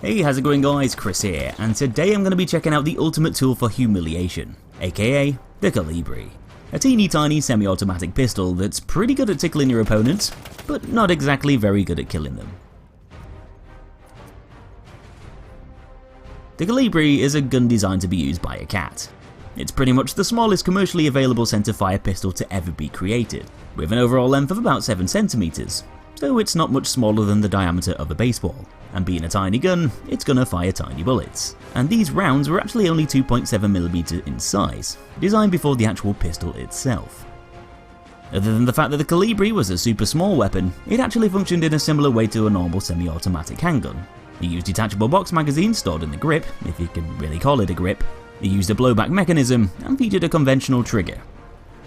Hey, how's it going guys, Chris here, and today I'm going to be checking out the ultimate tool for humiliation, aka the Kolibri. A teeny tiny semi-automatic pistol that's pretty good at tickling your opponents, but not exactly very good at killing them. The Kolibri is a gun designed to be used by a cat. It's pretty much the smallest commercially available centerfire pistol to ever be created, with an overall length of about 7 centimeters, so it's not much smaller than the diameter of a baseball. And being a tiny gun, it's gonna fire tiny bullets. And these rounds were actually only 2.7mm in size, designed before the actual pistol itself. Other than the fact that the Kolibri was a super small weapon, it actually functioned in a similar way to a normal semi-automatic handgun. It used detachable box magazines stored in the grip, if you can really call it a grip. It used a blowback mechanism and featured a conventional trigger.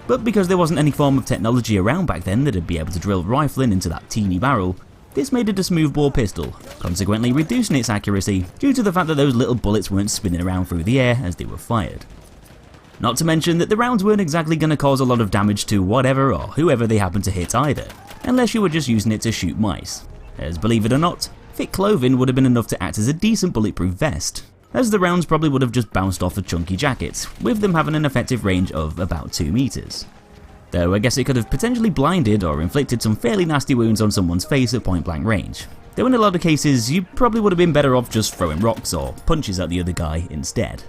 But because there wasn't any form of technology around back then that'd be able to drill rifling into that teeny barrel, this made it a smoothbore pistol, consequently reducing its accuracy due to the fact that those little bullets weren't spinning around through the air as they were fired. Not to mention that the rounds weren't exactly going to cause a lot of damage to whatever or whoever they happened to hit either, unless you were just using it to shoot mice, as believe it or not, thick clothing would have been enough to act as a decent bulletproof vest, as the rounds probably would have just bounced off a chunky jacket, with them having an effective range of about 2 meters. Though I guess it could have potentially blinded or inflicted some fairly nasty wounds on someone's face at point blank range, though in a lot of cases you probably would have been better off just throwing rocks or punches at the other guy instead.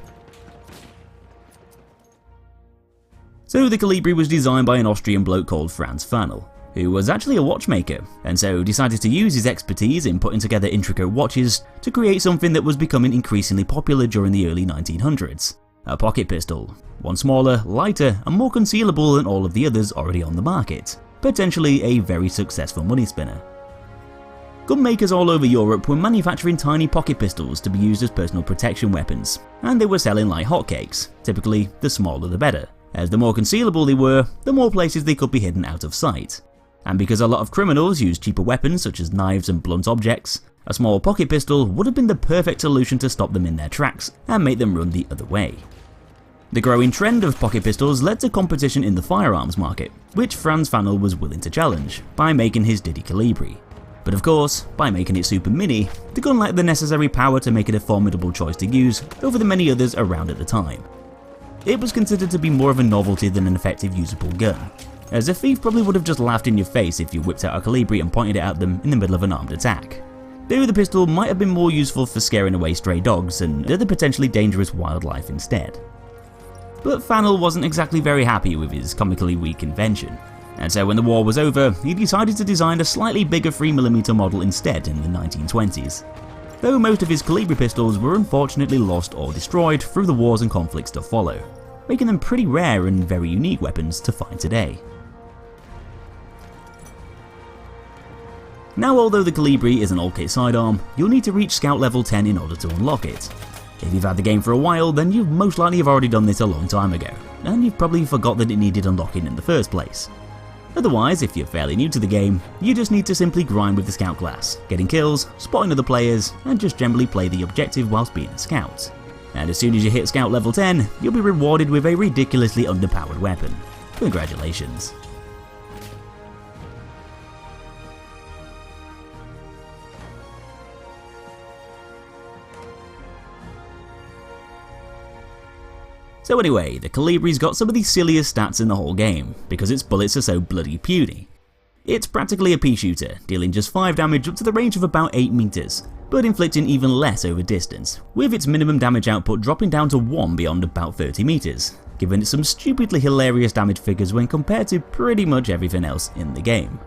So the Kolibri was designed by an Austrian bloke called Franz Fanel, who was actually a watchmaker, and so decided to use his expertise in putting together intricate watches to create something that was becoming increasingly popular during the early 1900s. A pocket pistol, one smaller, lighter, and more concealable than all of the others already on the market, potentially a very successful money spinner. Gun makers all over Europe were manufacturing tiny pocket pistols to be used as personal protection weapons, and they were selling like hotcakes, typically the smaller the better, as the more concealable they were, the more places they could be hidden out of sight. And because a lot of criminals used cheaper weapons such as knives and blunt objects, a small pocket pistol would have been the perfect solution to stop them in their tracks and make them run the other way. The growing trend of pocket pistols led to competition in the firearms market, which Franz Fanel was willing to challenge by making his Diddy Kolibri. But of course, by making it super mini, the gun lacked the necessary power to make it a formidable choice to use over the many others around at the time. It was considered to be more of a novelty than an effective usable gun, as a thief probably would have just laughed in your face if you whipped out a Kolibri and pointed it at them in the middle of an armed attack. Though the pistol might have been more useful for scaring away stray dogs and other potentially dangerous wildlife instead. But Fanel wasn't exactly very happy with his comically weak invention, and so when the war was over, he decided to design a slightly bigger 3mm model instead in the 1920s. Though most of his Kolibri pistols were unfortunately lost or destroyed through the wars and conflicts to follow, making them pretty rare and very unique weapons to find today. Now, although the Kolibri is an all-kit sidearm, you'll need to reach Scout level 10 in order to unlock it. If you've had the game for a while, then you most likely have already done this a long time ago, and you've probably forgot that it needed unlocking in the first place. Otherwise, if you're fairly new to the game, you just need to simply grind with the Scout class, getting kills, spotting other players, and just generally play the objective whilst being a Scout. And as soon as you hit Scout level 10, you'll be rewarded with a ridiculously underpowered weapon. Congratulations. So anyway, the Kolibri's got some of the silliest stats in the whole game, because its bullets are so bloody puny. It's practically a pea shooter, dealing just 5 damage up to the range of about 8 meters, but inflicting even less over distance, with its minimum damage output dropping down to 1 beyond about 30 meters, giving it some stupidly hilarious damage figures when compared to pretty much everything else in the game.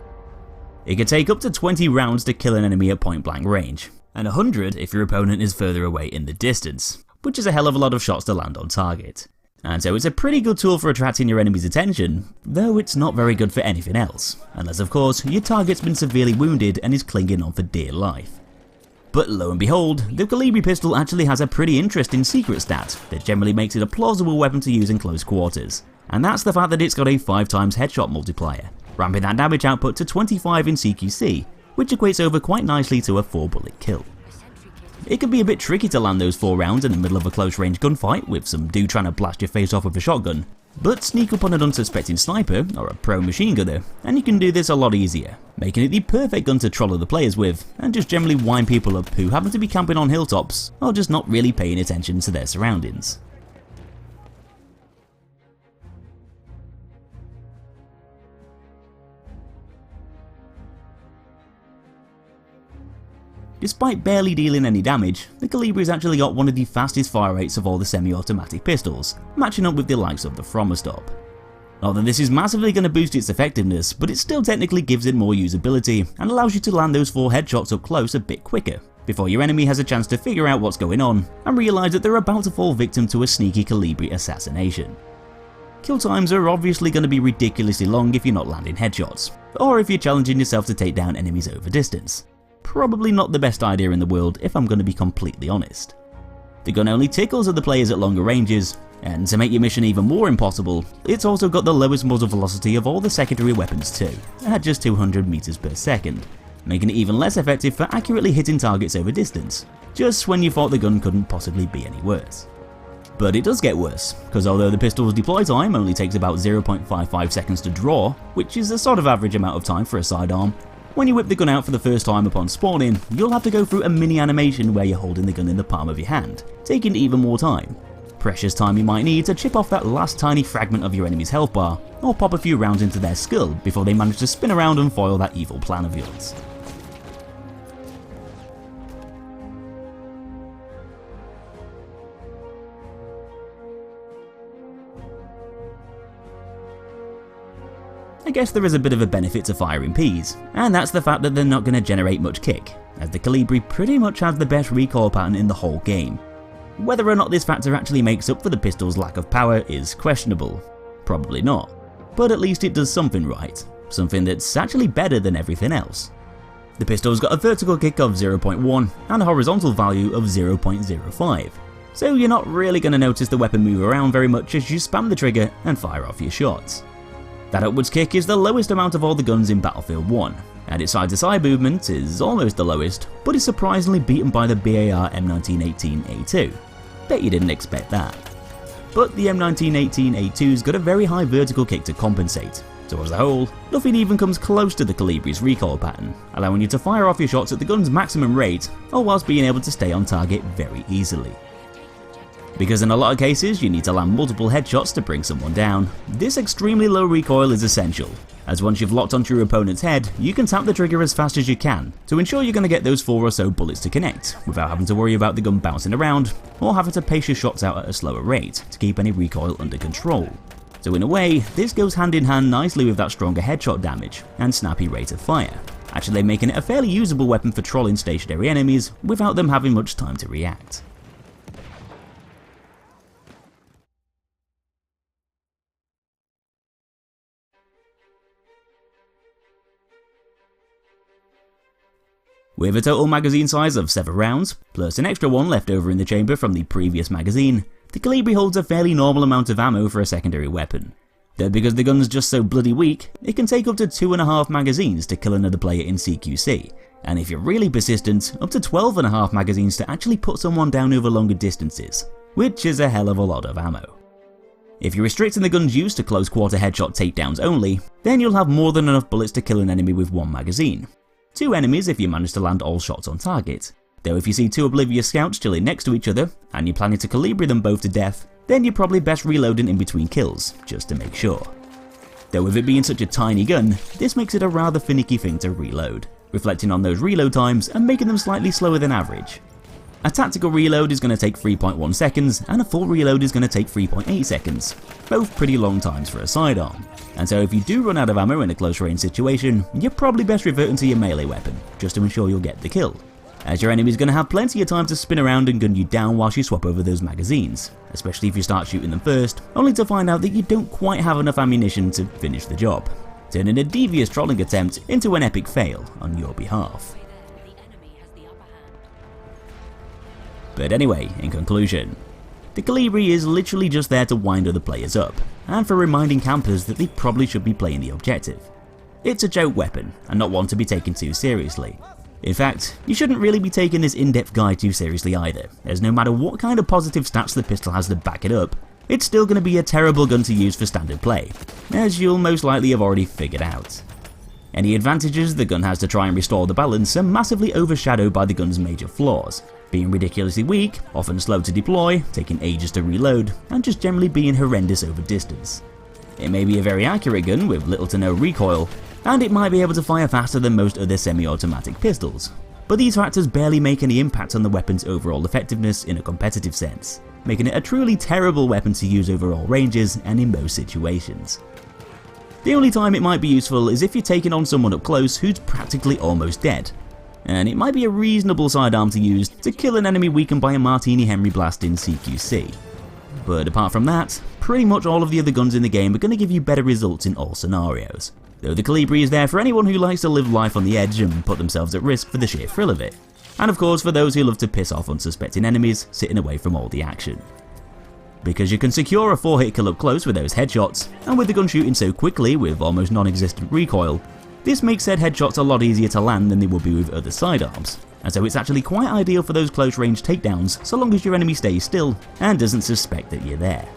It could take up to 20 rounds to kill an enemy at point blank range, and 100 if your opponent is further away in the distance, which is a hell of a lot of shots to land on target. And so it's a pretty good tool for attracting your enemy's attention, though it's not very good for anything else, unless of course your target's been severely wounded and is clinging on for dear life. But lo and behold, the Kolibri pistol actually has a pretty interesting secret stat that generally makes it a plausible weapon to use in close quarters, and that's the fact that it's got a 5 times headshot multiplier, ramping that damage output to 25 in CQC, which equates over quite nicely to a 4-bullet kill. It can be a bit tricky to land those 4 rounds in the middle of a close range gunfight with some dude trying to blast your face off with a shotgun, But sneak up on an unsuspecting sniper or a pro machine gunner, and you can do this a lot easier, making it the perfect gun to troll other players with, and just generally wind people up who happen to be camping on hilltops or just not really paying attention to their surroundings. Despite barely dealing any damage, the Kolibri's actually got one of the fastest fire rates of all the semi-automatic pistols, matching up with the likes of the Frommerstop. Not that this is massively going to boost its effectiveness, but it still technically gives it more usability and allows you to land those 4 headshots up close a bit quicker, before your enemy has a chance to figure out what's going on and realise that they're about to fall victim to a sneaky Kolibri assassination. Kill times are obviously going to be ridiculously long if you're not landing headshots, or if you're challenging yourself to take down enemies over distance. Probably not the best idea in the world if I'm going to be completely honest. The gun only tickles other players at longer ranges, and to make your mission even more impossible, it's also got the lowest muzzle velocity of all the secondary weapons too, at just 200 meters per second, making it even less effective for accurately hitting targets over distance, just when you thought the gun couldn't possibly be any worse. But it does get worse, because although the pistol's deploy time only takes about 0.55 seconds to draw, which is a sort of average amount of time for a sidearm, when you whip the gun out for the first time upon spawning, you'll have to go through a mini animation where you're holding the gun in the palm of your hand, taking even more time. Precious time you might need to chip off that last tiny fragment of your enemy's health bar, or pop a few rounds into their skull before they manage to spin around and foil that evil plan of yours. I guess there is a bit of a benefit to firing Ps, and that's the fact that they're not going to generate much kick, as the Kolibri pretty much has the best recoil pattern in the whole game. Whether or not this factor actually makes up for the pistol's lack of power is questionable. Probably not. But at least it does something right, something that's actually better than everything else. The pistol's got a vertical kick of 0.1 and a horizontal value of 0.05, so you're not really going to notice the weapon move around very much as you spam the trigger and fire off your shots. That upwards kick is the lowest amount of all the guns in Battlefield 1, and its side-to-side movement is almost the lowest, but is surprisingly beaten by the BAR M1918A2. Bet you didn't expect that. But the M1918A2's got a very high vertical kick to compensate, so as a whole, nothing even comes close to the Kolibri's recoil pattern, allowing you to fire off your shots at the gun's maximum rate, all whilst being able to stay on target very easily. Because in a lot of cases you need to land multiple headshots to bring someone down, this extremely low recoil is essential, as once you've locked onto your opponent's head, you can tap the trigger as fast as you can to ensure you're going to get those 4 or so bullets to connect, without having to worry about the gun bouncing around, or having to pace your shots out at a slower rate to keep any recoil under control. So in a way, this goes hand in hand nicely with that stronger headshot damage and snappy rate of fire, actually making it a fairly usable weapon for trolling stationary enemies without them having much time to react. With a total magazine size of 7 rounds, plus an extra one left over in the chamber from the previous magazine, the Kolibri holds a fairly normal amount of ammo for a secondary weapon. Though because the gun's just so bloody weak, it can take up to 2.5 magazines to kill another player in CQC, and if you're really persistent, up to 12.5 magazines to actually put someone down over longer distances, which is a hell of a lot of ammo. If you're restricting the gun's use to close quarter headshot takedowns only, then you'll have more than enough bullets to kill an enemy with 1 magazine. 2 enemies if you manage to land all shots on target. Though if you see 2 oblivious scouts chilling next to each other, and you're planning to Kolibri them both to death, then you're probably best reloading in between kills, just to make sure. Though with it being such a tiny gun, this makes it a rather finicky thing to reload, reflecting on those reload times and making them slightly slower than average. A tactical reload is going to take 3.1 seconds, and a full reload is going to take 3.8 seconds, both pretty long times for a sidearm. And so if you do run out of ammo in a close range situation, you're probably best reverting to your melee weapon, just to ensure you'll get the kill, as your enemy's going to have plenty of time to spin around and gun you down whilst you swap over those magazines, especially if you start shooting them first, only to find out that you don't quite have enough ammunition to finish the job, turning a devious trolling attempt into an epic fail on your behalf. But anyway, in conclusion, the Kolibri is literally just there to wind other players up, and for reminding campers that they probably should be playing the objective. It's a joke weapon, and not one to be taken too seriously. In fact, you shouldn't really be taking this in-depth guide too seriously either, as no matter what kind of positive stats the pistol has to back it up, it's still going to be a terrible gun to use for standard play, as you'll most likely have already figured out. Any advantages the gun has to try and restore the balance are massively overshadowed by the gun's major flaws, being ridiculously weak, often slow to deploy, taking ages to reload, and just generally being horrendous over distance. It may be a very accurate gun with little to no recoil, and it might be able to fire faster than most other semi-automatic pistols, but these factors barely make any impact on the weapon's overall effectiveness in a competitive sense, making it a truly terrible weapon to use over all ranges and in most situations. The only time it might be useful is if you're taking on someone up close who's practically almost dead, and it might be a reasonable sidearm to use to kill an enemy weakened by a Martini Henry blast in CQC. But apart from that, pretty much all of the other guns in the game are going to give you better results in all scenarios, though the Kolibri is there for anyone who likes to live life on the edge and put themselves at risk for the sheer thrill of it, and of course for those who love to piss off unsuspecting enemies sitting away from all the action. Because you can secure a 4-hit kill up close with those headshots, and with the gun shooting so quickly with almost non-existent recoil, this makes said headshots a lot easier to land than they would be with other sidearms, and so it's actually quite ideal for those close range takedowns so long as your enemy stays still and doesn't suspect that you're there.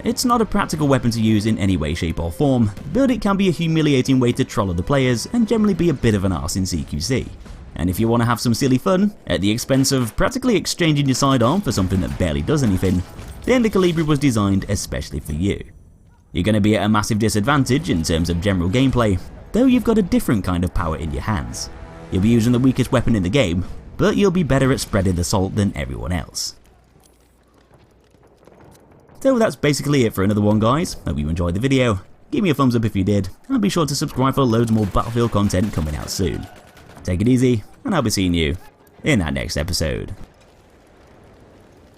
It's not a practical weapon to use in any way, shape or form, but it can be a humiliating way to troll other players and generally be a bit of an arse in CQC. And if you want to have some silly fun, at the expense of practically exchanging your sidearm for something that barely does anything, then the Kolibri was designed especially for you. You're going to be at a massive disadvantage in terms of general gameplay, though you've got a different kind of power in your hands. You'll be using the weakest weapon in the game, but you'll be better at spreading the salt than everyone else. So that's basically it for another one, guys. Hope you enjoyed the video. Give me a thumbs up if you did, and be sure to subscribe for loads more Battlefield content coming out soon. Take it easy, and I'll be seeing you in that next episode.